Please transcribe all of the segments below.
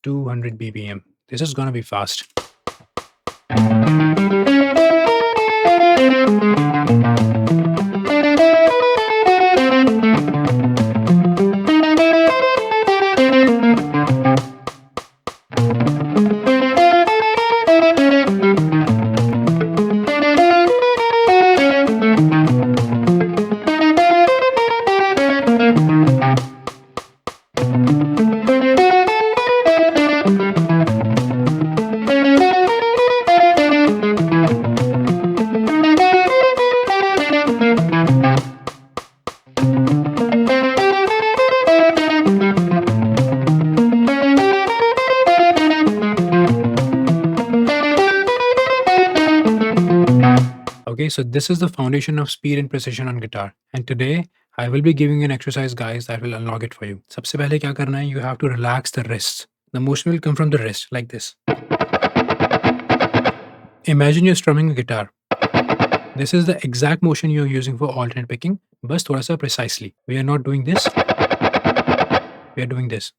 200 BPM. This is gonna be fast. Okay, so this is the foundation of speed and precision on guitar. And today I will be giving you an exercise, guys, that will unlock it for you. सबसे पहले क्या करना है? You have to relax the wrists. The motion will come from the wrist like this. Imagine you're strumming a guitar. This is the exact motion you're using for alternate picking. बस थोड़ा सा precisely. We are not doing this. We are doing this.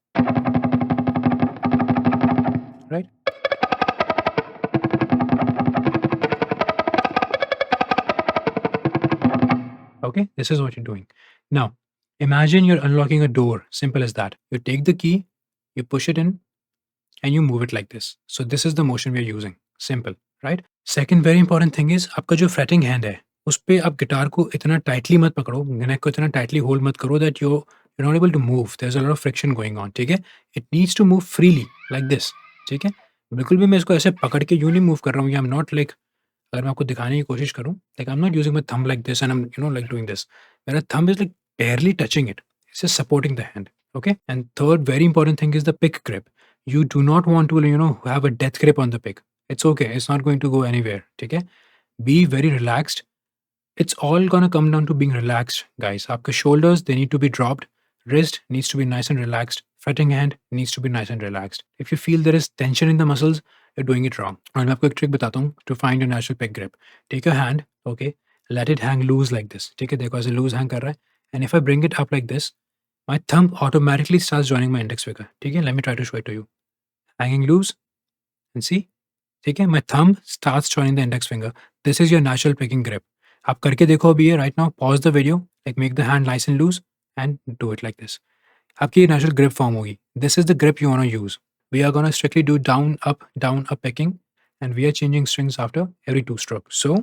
Right? Okay, this is what you're doing. Now, imagine you're unlocking a door. Simple as that. You take the key, you push it in, and you move it like this. So this is the motion we're using. Simple, right? Second very important thing is आपका जो fretting hand है, उस पे आप guitar को इतना tightly मत पकड़ो, neck को इतना tightly hold मत करो that you're not able to move. There's a lot of friction going on. ठीक है? It needs to move freely like this. ठीक है? बिल्कुल भी मैं इसको ऐसे पकड़ के यूँ नहीं move कर रहा हूँ. I'm not like अगर मैं आपको दिखाने की कोशिश करूँ, like I'm not using my thumb like this and I'm like doing this. मेरा thumb is like barely touching it. It's just supporting the hand. Okay? And third very important thing is the pick grip. You do not want to have a death grip on the pick. It's okay. It's not going to go anywhere. Okay? Be very relaxed. It's all gonna come down to being relaxed, guys. Aapke shoulders, they need to be dropped. Wrist needs to be nice and relaxed. Fretting hand needs to be nice and relaxed. If you feel there is tension in the muscles, you're doing it wrong. और मैं आपको एक trick बताता हूँ to find your natural pick grip. Take your hand, okay, let it hang loose like this. ठीक है, देखो ऐसे loose hang कर रहा है. And if I bring it up like this, my thumb automatically starts joining my index finger. ठीक है, let me try to show it to you. Hanging loose, and see, ठीक है, my thumb starts joining the index finger. This is your natural picking grip. आप करके देखो अभी ये right now. Pause the video, like make the hand nice and loose, and do it like this. आपकी natural grip form होगी. This is the grip you want to use. We are gonna strictly do down up picking, and we are changing strings after every 2 strokes. So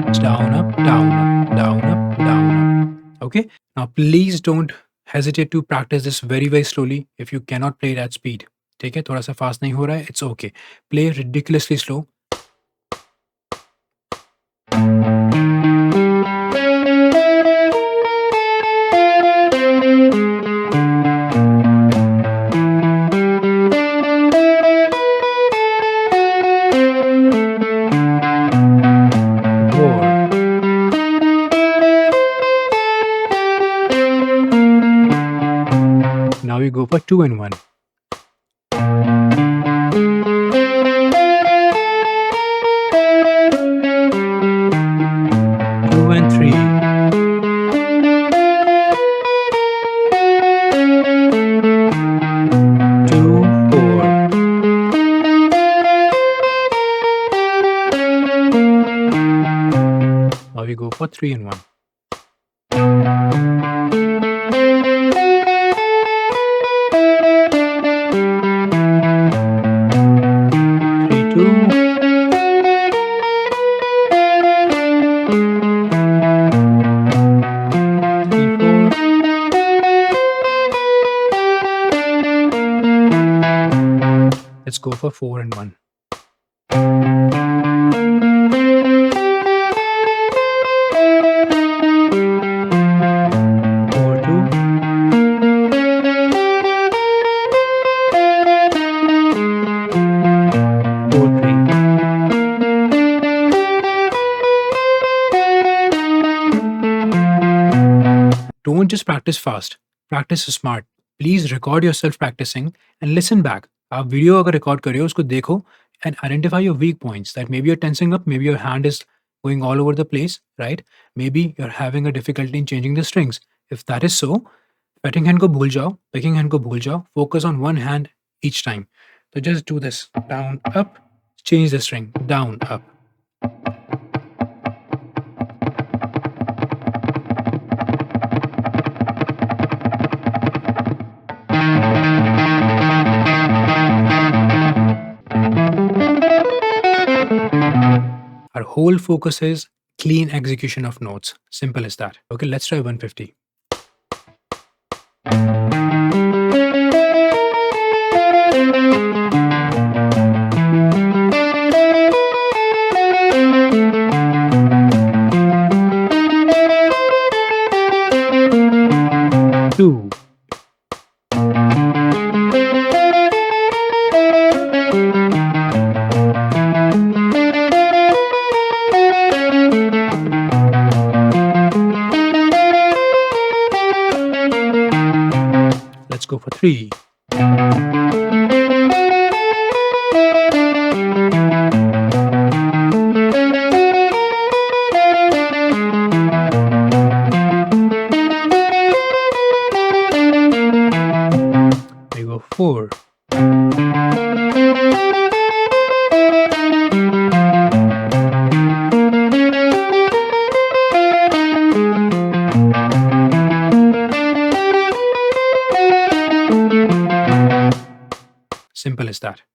it's down up, down up, down up, down up. Okay. Now please don't hesitate to practice this very very slowly if you cannot play it at speed. ठीक है, थोड़ा सा fast नहीं हो रहा है, it's okay. Play ridiculously slow. Now we go for 2 and 1. We go for 3 and 1. Let's go for 4 and 1. Don't just practice fast. Practice smart. Please record yourself practicing and listen back. आप video अगर record कर रहे हो उसको देखो and identify your weak points, that maybe you're tensing up, maybe your hand is going all over the place, right? Maybe you're having a difficulty in changing the strings. If that is so, petting hand को भूल जाओ, picking hand को भूल जाओ. Focus on one hand each time. So just do this. Down, up. Change the string. Down, up. Our whole focus is clean execution of notes. Simple as that. Okay, let's try 150. Two. Let's go for 3. There you go, 4. Simple as that.